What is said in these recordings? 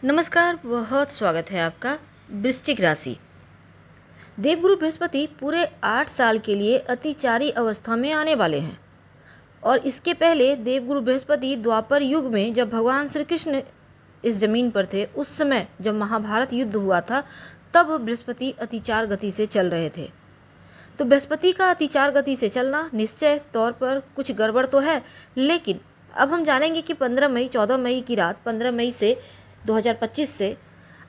नमस्कार, बहुत स्वागत है आपका। वृश्चिक राशि। देवगुरु बृहस्पति पूरे 8 साल के लिए अतिचारी अवस्था में आने वाले हैं। और इसके पहले देवगुरु बृहस्पति द्वापर युग में जब भगवान श्री कृष्ण इस जमीन पर थे, उस समय जब महाभारत युद्ध हुआ था, तब बृहस्पति अतिचार गति से चल रहे थे। तो बृहस्पति का अतिचार गति से चलना निश्चय तौर पर कुछ गड़बड़ तो है, लेकिन अब हम जानेंगे कि 14 मई की रात 15 मई से 2025 से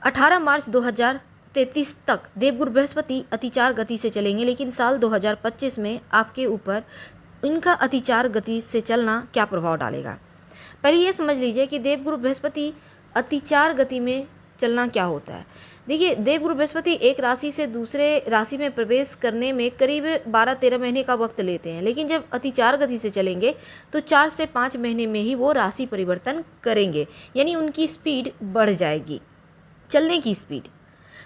18 मार्च 2033 तक देवगुरु बृहस्पति अतिचार गति से चलेंगे। लेकिन साल 2025 में आपके ऊपर इनका अतिचार गति से चलना क्या प्रभाव डालेगा। पहले ये समझ लीजिए कि देवगुरु बृहस्पति अतिचार गति में चलना क्या होता है। देखिए, देवगुरु बृहस्पति एक राशि से दूसरे राशि में प्रवेश करने में करीब 12-13 महीने का वक्त लेते हैं, लेकिन जब अतिचार गति से चलेंगे तो 4 से 5 महीने में ही वो राशि परिवर्तन करेंगे, यानी उनकी स्पीड बढ़ जाएगी, चलने की स्पीड।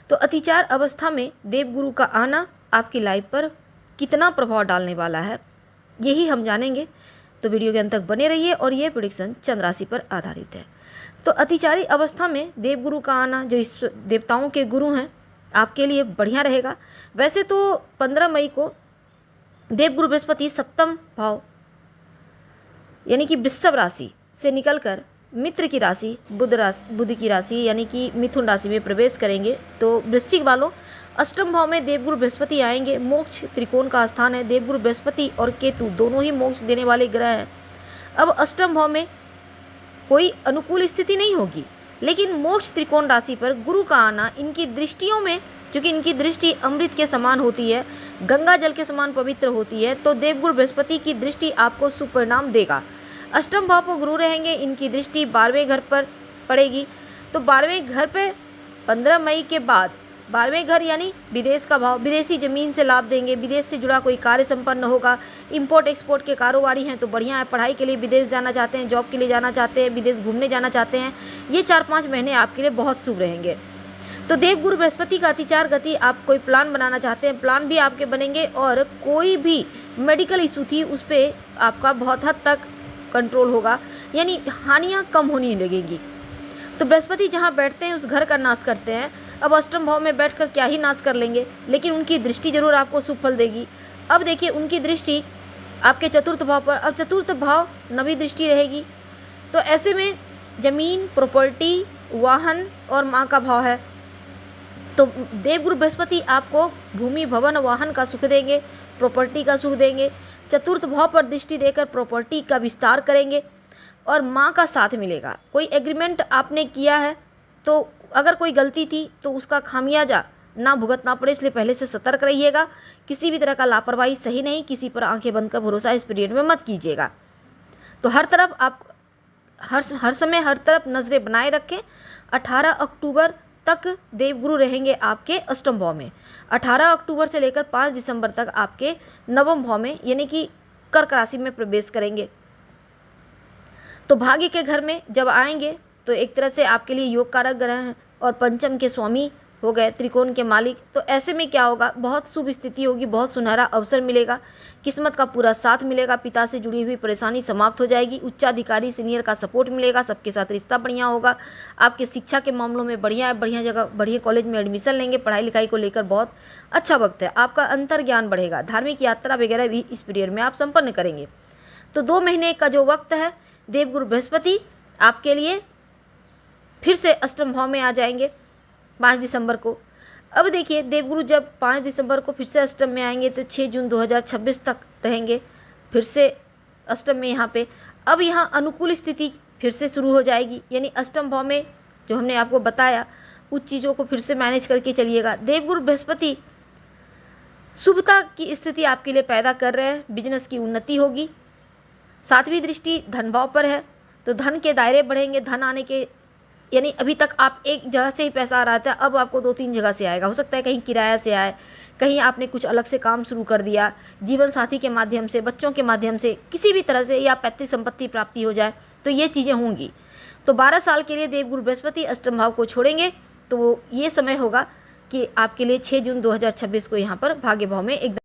तो अतिचार अवस्था में देवगुरु का आना आपकी लाइफ पर कितना प्रभाव डालने वाला है, यही हम जानेंगे। तो वीडियो के अंत तक बने रहिए। और ये प्रेडिक्शन चंद्र राशि पर आधारित है। तो अतिचारी अवस्था में देवगुरु का आना, जो इस देवताओं के गुरु हैं, आपके लिए बढ़िया रहेगा। वैसे तो 15 मई को देवगुरु बृहस्पति सप्तम भाव यानी कि वृषभ राशि से निकलकर मित्र की राशि बुध की राशि यानी कि मिथुन राशि में प्रवेश करेंगे। तो वृश्चिक वालों, अष्टम भाव में देवगुरु बृहस्पति आएंगे। मोक्ष त्रिकोण का स्थान है। देवगुरु बृहस्पति और केतु दोनों ही मोक्ष देने वाले ग्रह हैं। अब अष्टम भाव में कोई अनुकूल स्थिति नहीं होगी, लेकिन मोक्ष त्रिकोण राशि पर गुरु का आना इनकी दृष्टियों में, क्योंकि इनकी दृष्टि अमृत के समान होती है, गंगा जल के समान पवित्र होती है, तो देवगुरु बृहस्पति की दृष्टि आपको शुभ परिणाम देगा। अष्टम भाव पर गुरु रहेंगे, इनकी दृष्टि 12वें घर पर पड़ेगी। तो 12वें घर पे 15 मई के बाद 12वें घर यानी विदेश का भाव, विदेशी ज़मीन से लाभ देंगे। विदेश से जुड़ा कोई कार्य संपन्न होगा। इंपोर्ट एक्सपोर्ट के कारोबारी हैं तो बढ़िया है। पढ़ाई के लिए विदेश जाना चाहते हैं, जॉब के लिए जाना चाहते हैं, विदेश घूमने जाना चाहते हैं, ये 4-5 महीने आपके लिए बहुत शुभ रहेंगे। तो देवगुरु बृहस्पति का अतिचार गति, आप कोई प्लान बनाना चाहते हैं, प्लान भी आपके बनेंगे। और कोई भी मेडिकल इशू थी उस पर आपका बहुत हद तक कंट्रोल होगा, यानी हानियाँ कम होने लगेंगी। तो बृहस्पति जहाँ बैठते हैं उस घर का नाश करते हैं। अब अष्टम भाव में बैठकर क्या ही नाश कर लेंगे, लेकिन उनकी दृष्टि जरूर आपको शुभ फल देगी। अब देखिए, उनकी दृष्टि आपके चतुर्थ भाव पर, अब चतुर्थ भाव नवी दृष्टि रहेगी। तो ऐसे में जमीन, प्रॉपर्टी, वाहन और माँ का भाव है। तो देवगुरु बृहस्पति आपको भूमि, भवन, वाहन का सुख देंगे, प्रॉपर्टी का सुख देंगे। चतुर्थ भाव पर दृष्टि देकर प्रॉपर्टी का विस्तार करेंगे और माँ का साथ मिलेगा। कोई एग्रीमेंट आपने किया है तो अगर कोई गलती थी तो उसका खामियाजा ना भुगतना पड़े, इसलिए पहले से सतर्क रहिएगा। किसी भी तरह का लापरवाही सही नहीं, किसी पर आंखें बंद कर भरोसा इस पीरियड में मत कीजिएगा। तो हर तरफ आप हर समय हर तरफ नज़रें बनाए रखें। 18 अक्टूबर तक देवगुरु रहेंगे आपके अष्टम भाव में। 18 अक्टूबर से लेकर 5 दिसंबर तक आपके नवम भाव में यानी कि कर्क राशि में प्रवेश करेंगे। तो भाग्य के घर में जब आएंगे तो एक तरह से आपके लिए योग कारक ग्रह हैं और पंचम के स्वामी हो गए, त्रिकोण के मालिक। तो ऐसे में क्या होगा, बहुत शुभ स्थिति होगी, बहुत सुनहरा अवसर मिलेगा, किस्मत का पूरा साथ मिलेगा। पिता से जुड़ी हुई परेशानी समाप्त हो जाएगी। उच्चाधिकारी सीनियर का सपोर्ट मिलेगा, सबके साथ रिश्ता बढ़िया होगा। आपके शिक्षा के मामलों में बढ़िया है, बढ़िया जगह, बढ़िया कॉलेज में एडमिशन लेंगे। पढ़ाई लिखाई को लेकर बहुत अच्छा वक्त है। आपका अंतर ज्ञान बढ़ेगा। धार्मिक यात्रा वगैरह भी इस पीरियड में आप संपन्न करेंगे। तो 2 महीने का जो वक्त है, देवगुरु बृहस्पति आपके लिए फिर से अष्टम भाव में आ जाएंगे 5 दिसंबर को। अब देखिए, देवगुरु जब 5 दिसंबर को फिर से अष्टम में आएंगे तो 6 जून 2026 तक रहेंगे फिर से अष्टम में यहाँ पे। अब यहाँ अनुकूल स्थिति फिर से शुरू हो जाएगी, यानी अष्टम भाव में जो हमने आपको बताया उस चीज़ों को फिर से मैनेज करके चलिएगा। देवगुरु बृहस्पति शुभता की स्थिति आपके लिए पैदा कर रहे हैं। बिजनेस की उन्नति होगी। 7वीं दृष्टि धन भाव पर है, तो धन के दायरे बढ़ेंगे। धन आने के, यानी अभी तक आप एक जगह से ही पैसा आ रहा था, अब आपको 2-3 जगह से आएगा। हो सकता है कहीं किराया से आए, कहीं आपने कुछ अलग से काम शुरू कर दिया, जीवन साथी के माध्यम से, बच्चों के माध्यम से, किसी भी तरह से, या पैतृक संपत्ति प्राप्ति हो जाए, तो ये चीज़ें होंगी। तो 12 साल के लिए देवगुरु बृहस्पति अष्टम भाव को छोड़ेंगे। तो ये समय होगा कि आपके लिए 6 जून 2026 को यहाँ पर भाग्य भाव में एकदम